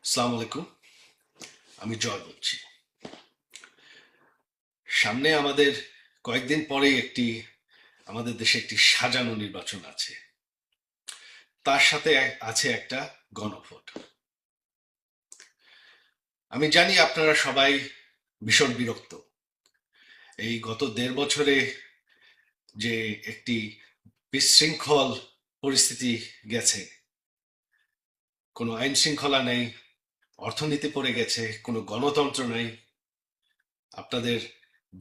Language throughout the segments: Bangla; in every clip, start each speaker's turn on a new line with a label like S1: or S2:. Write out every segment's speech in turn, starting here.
S1: আসসালামু আলাইকুম। আমি জয় বলছি। সামনে আমাদের কয়েকদিন পরে আমাদের দেশে একটি সাজানো নির্বাচন আছে। তার সাথে আছে একটা গণভোট। আমি জানি আপনারা সবাই ভীষণ বিরক্ত। এই গত 1.5 বছরে যে একটি বিশৃঙ্খল পরিস্থিতি গেছে, কোনো আইন শৃঙ্খলা নেই, অর্থনীতি পড়ে গেছে, কোনো গণতন্ত্র নেই, আপনাদের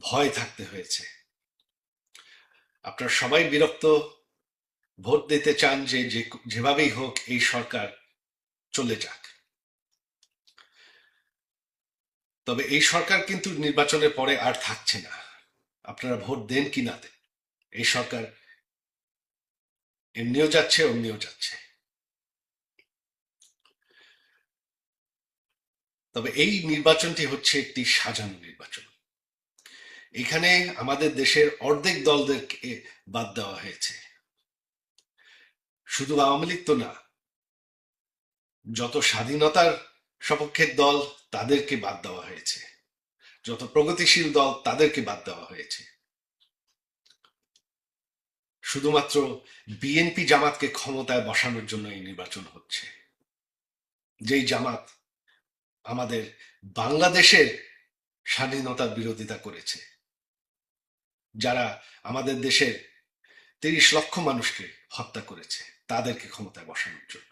S1: ভয় থাকতে হয়েছে। আপনারা সবাই বিরক্ত, ভোট দিতে চান যেভাবেই হোক এই সরকার চলে যাক। তবে এই সরকার কিন্তু নির্বাচনের পরে আর থাকছে না। আপনারা ভোট দেন কি না দেন, এই সরকার এমনিও যাচ্ছে অমনিও যাচ্ছে। তবে এই নির্বাচনটি হচ্ছে একটি সাজানো নির্বাচন। এখানে আমাদের দেশের অর্ধেক দলদেরকে বাদ দেওয়া হয়েছে। শুধু আওয়ামী লীগ তো না, যত স্বাধীনতার সপক্ষের দল তাদেরকে বাদ দেওয়া হয়েছে, যত প্রগতিশীল দল তাদেরকে বাদ দেওয়া হয়েছে। শুধুমাত্র বিএনপি জামাতকে ক্ষমতায় বসানোর জন্য এই নির্বাচন হচ্ছে। যেই জামাত আমাদের বাংলাদেশের স্বাধীনতার বিরোধিতা করেছে, যারা আমাদের দেশের 30 লক্ষ মানুষকে হত্যা করেছে, তাদেরকে ক্ষমতায় বসানোর জন্য।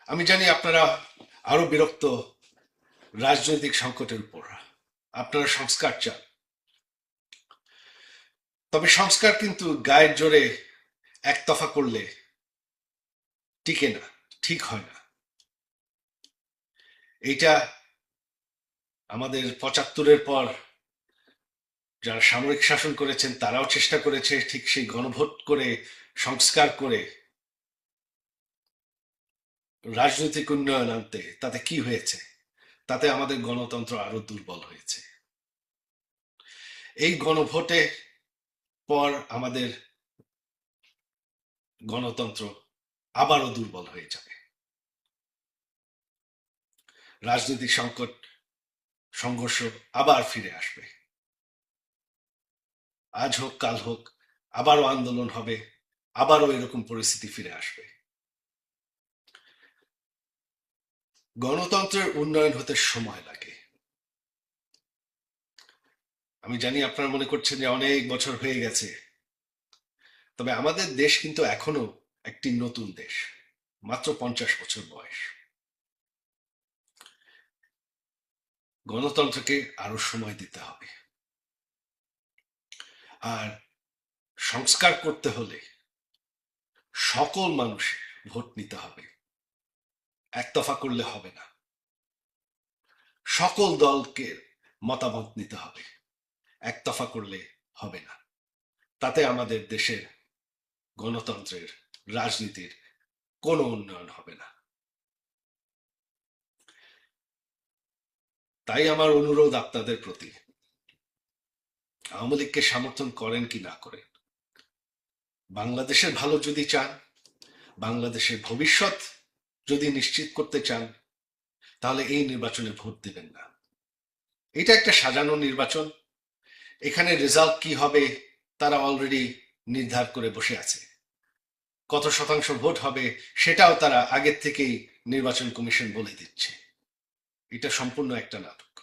S1: আমি জানি আপনারা আরো বিরক্ত রাজনৈতিক সংকটের উপর। আপনারা সংস্কার চান, তবে সংস্কার কিন্তু গায়ের জোরে একতফা করলে টিকে না, ঠিক হয় না। এইটা আমাদের 75-এর পর যারা সামরিক শাসন করেছেন তারাও চেষ্টা করেছে ঠিক সেই গণভোট করে, সংস্কার করে রাজনৈতিক উন্নয়ন আনতে। তাতে কি হয়েছে? তাতে আমাদের গণতন্ত্র আরো দুর্বল হয়েছে। এই গণভোটে পর আমাদের গণতন্ত্র আবারও দুর্বল হয়ে যাবে। রাজনৈতিক সংকট, সংঘর্ষ আবার ফিরে আসবে। আজ হোক কাল হোক আবারও আন্দোলন হবে, আবারও এরকম পরিস্থিতি ফিরে আসবে। গণতন্ত্রের উন্নয়ন হতে সময় লাগে। আমি জানি আপনারা মনে করছেন যে অনেক বছর হয়ে গেছে, তবে আমাদের দেশ কিন্তু এখনো একটি নতুন দেশ, মাত্র 50 বছর বয়স। গণতন্ত্রকে আরো সময় দিতে হবে। আর সংস্কার করতে হলে সকল মানুষ ভোট নিতে হবে, একতফা করলে হবে না। সকল দলকে মতামত নিতে হবে, একতফা করলে হবে না। তাতে আমাদের দেশের গণতন্ত্রের, রাজনীতির কোনো উন্নয়ন হবে না। তাই আমার অনুরোধ আপনাদের প্রতি, আওয়ামী লীগকে সমর্থন করেন কি না করেন, বাংলাদেশের ভালো যদি চান, বাংলাদেশের ভবিষ্যৎ যদি নিশ্চিত করতে চান, তাহলে এই নির্বাচনে ভোট দেবেন না। এটা একটা সাজানো নির্বাচন। এখানে রেজাল্ট কি হবে তারা অলরেডি নির্ধার করে বসে আছে। কত শতাংশ ভোট হবে সেটাও তারা আগের থেকেই নির্বাচন কমিশন বলে দিচ্ছে। এটা সম্পূর্ণ একটা নাটক।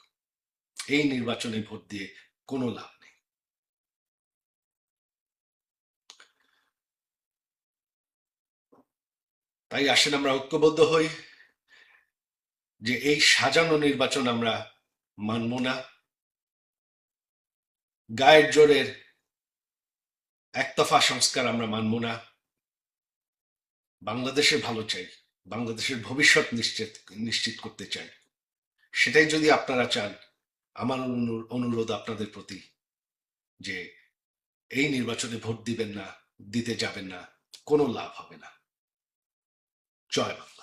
S1: এই নির্বাচনে ভোট দিয়ে কোনো লাভ নেই। তাই আসেন আমরা ঐক্যবদ্ধ হই যে এই সাজানো নির্বাচন আমরা মানব না। গায়ের জোরের একতফা সংস্কার আমরা মানব না। বাংলাদেশের ভালো চাই, বাংলাদেশের ভবিষ্যৎ নিশ্চিত করতে চাই। সেটাই যদি আপনারা চান, আমার অনুরোধ আপনাদের প্রতি যে এই নির্বাচনে ভোট দিবেন না, দিতে যাবেন না, কোনো লাভ হবে না। জয় বাংলা।